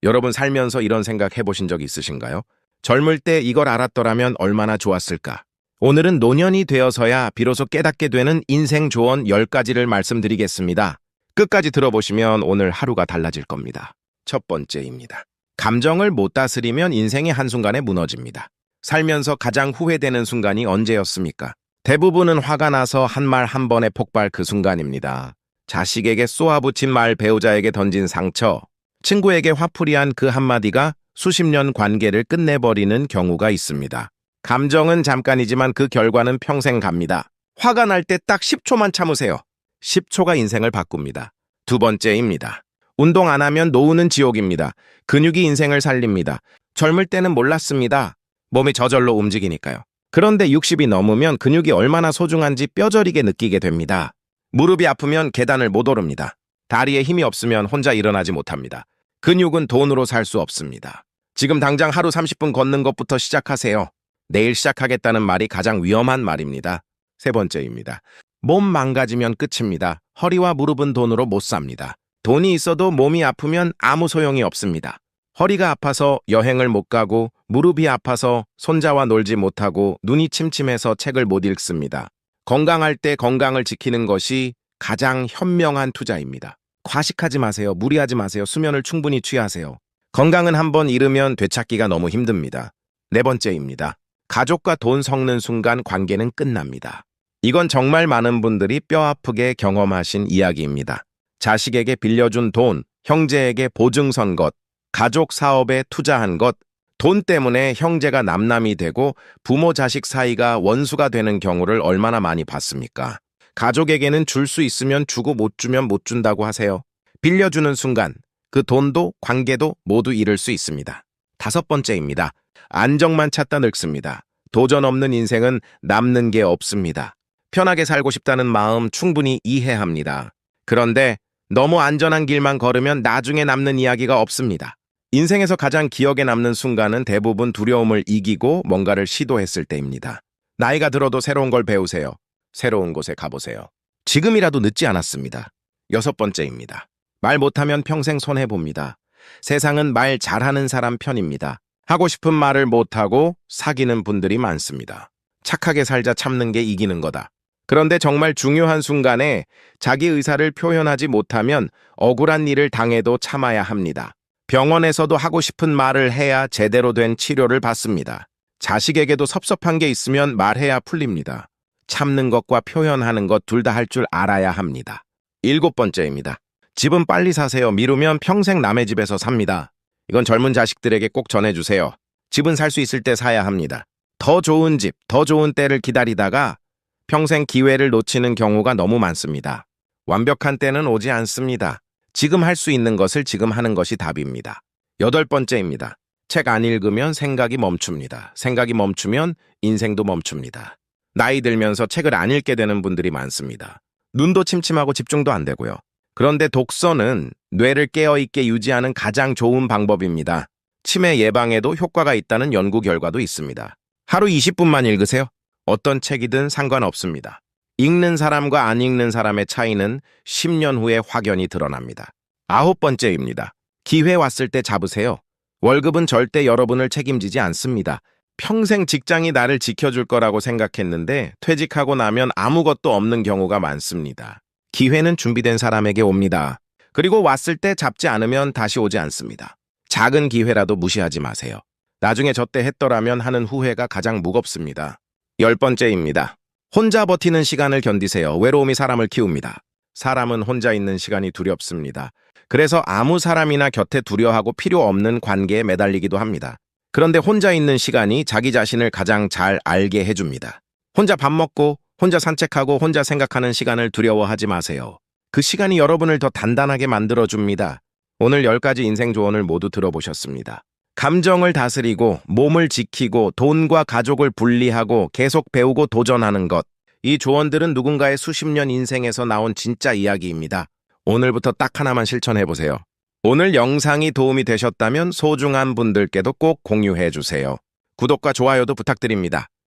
여러분 살면서 이런 생각 해보신 적 있으신가요? 젊을 때 이걸 알았더라면 얼마나 좋았을까? 오늘은 노년이 되어서야 비로소 깨닫게 되는 인생 조언 10가지를 말씀드리겠습니다. 끝까지 들어보시면 오늘 하루가 달라질 겁니다. 첫 번째입니다. 감정을 못 다스리면 인생이 한순간에 무너집니다. 살면서 가장 후회되는 순간이 언제였습니까? 대부분은 화가 나서 한 말 한 번의 폭발 그 순간입니다. 자식에게 쏘아붙인 말, 배우자에게 던진 상처, 친구에게 화풀이한 그 한마디가 수십 년 관계를 끝내버리는 경우가 있습니다. 감정은 잠깐이지만 그 결과는 평생 갑니다. 화가 날 때 딱 10초만 참으세요. 10초가 인생을 바꿉니다. 두 번째입니다. 운동 안 하면 노후는 지옥입니다. 근육이 인생을 살립니다. 젊을 때는 몰랐습니다. 몸이 저절로 움직이니까요. 그런데 60이 넘으면 근육이 얼마나 소중한지 뼈저리게 느끼게 됩니다. 무릎이 아프면 계단을 못 오릅니다. 다리에 힘이 없으면 혼자 일어나지 못합니다. 근육은 돈으로 살 수 없습니다. 지금 당장 하루 30분 걷는 것부터 시작하세요. 내일 시작하겠다는 말이 가장 위험한 말입니다. 세 번째입니다. 몸 망가지면 끝입니다. 허리와 무릎은 돈으로 못 삽니다. 돈이 있어도 몸이 아프면 아무 소용이 없습니다. 허리가 아파서 여행을 못 가고 무릎이 아파서 손자와 놀지 못하고 눈이 침침해서 책을 못 읽습니다. 건강할 때 건강을 지키는 것이 가장 현명한 투자입니다. 과식하지 마세요. 무리하지 마세요. 수면을 충분히 취하세요. 건강은 한번 잃으면 되찾기가 너무 힘듭니다. 네 번째입니다. 가족과 돈 섞는 순간 관계는 끝납니다. 이건 정말 많은 분들이 뼈아프게 경험하신 이야기입니다. 자식에게 빌려준 돈, 형제에게 보증 선 것, 가족 사업에 투자한 것, 돈 때문에 형제가 남남이 되고 부모 자식 사이가 원수가 되는 경우를 얼마나 많이 봤습니까? 가족에게는 줄 수 있으면 주고 못 주면 못 준다고 하세요. 빌려주는 순간 그 돈도 관계도 모두 잃을 수 있습니다. 다섯 번째입니다. 안정만 찾다 늙습니다. 도전 없는 인생은 남는 게 없습니다. 편하게 살고 싶다는 마음 충분히 이해합니다. 그런데 너무 안전한 길만 걸으면 나중에 남는 이야기가 없습니다. 인생에서 가장 기억에 남는 순간은 대부분 두려움을 이기고 뭔가를 시도했을 때입니다. 나이가 들어도 새로운 걸 배우세요. 새로운 곳에 가보세요. 지금이라도 늦지 않았습니다. 여섯 번째입니다. 말 못하면 평생 손해봅니다. 세상은 말 잘하는 사람 편입니다. 하고 싶은 말을 못하고 사귀는 분들이 많습니다. 착하게 살자 참는 게 이기는 거다. 그런데 정말 중요한 순간에 자기 의사를 표현하지 못하면 억울한 일을 당해도 참아야 합니다. 병원에서도 하고 싶은 말을 해야 제대로 된 치료를 받습니다. 자식에게도 섭섭한 게 있으면 말해야 풀립니다. 참는 것과 표현하는 것 둘 다 할 줄 알아야 합니다. 일곱 번째입니다. 집은 빨리 사세요. 미루면 평생 남의 집에서 삽니다. 이건 젊은 자식들에게 꼭 전해주세요. 집은 살 수 있을 때 사야 합니다. 더 좋은 집, 더 좋은 때를 기다리다가 평생 기회를 놓치는 경우가 너무 많습니다. 완벽한 때는 오지 않습니다. 지금 할 수 있는 것을 지금 하는 것이 답입니다. 여덟 번째입니다. 책 안 읽으면 생각이 멈춥니다. 생각이 멈추면 인생도 멈춥니다. 나이 들면서 책을 안 읽게 되는 분들이 많습니다. 눈도 침침하고 집중도 안 되고요. 그런데 독서는 뇌를 깨어있게 유지하는 가장 좋은 방법입니다. 치매 예방에도 효과가 있다는 연구 결과도 있습니다. 하루 20분만 읽으세요. 어떤 책이든 상관없습니다. 읽는 사람과 안 읽는 사람의 차이는 10년 후에 확연히 드러납니다. 아홉 번째입니다. 기회 왔을 때 잡으세요. 월급은 절대 여러분을 책임지지 않습니다. 평생 직장이 나를 지켜줄 거라고 생각했는데 퇴직하고 나면 아무것도 없는 경우가 많습니다. 기회는 준비된 사람에게 옵니다. 그리고 왔을 때 잡지 않으면 다시 오지 않습니다. 작은 기회라도 무시하지 마세요. 나중에 저때 했더라면 하는 후회가 가장 무겁습니다. 열 번째입니다. 혼자 버티는 시간을 견디세요. 외로움이 사람을 키웁니다. 사람은 혼자 있는 시간이 두렵습니다. 그래서 아무 사람이나 곁에 두려워하고 필요 없는 관계에 매달리기도 합니다. 그런데 혼자 있는 시간이 자기 자신을 가장 잘 알게 해줍니다. 혼자 밥 먹고, 혼자 산책하고, 혼자 생각하는 시간을 두려워하지 마세요. 그 시간이 여러분을 더 단단하게 만들어줍니다. 오늘 10가지 인생 조언을 모두 들어보셨습니다. 감정을 다스리고 몸을 지키고 돈과 가족을 분리하고 계속 배우고 도전하는 것. 이 조언들은 누군가의 수십 년 인생에서 나온 진짜 이야기입니다. 오늘부터 딱 하나만 실천해보세요. 오늘 영상이 도움이 되셨다면 소중한 분들께도 꼭 공유해주세요. 구독과 좋아요도 부탁드립니다.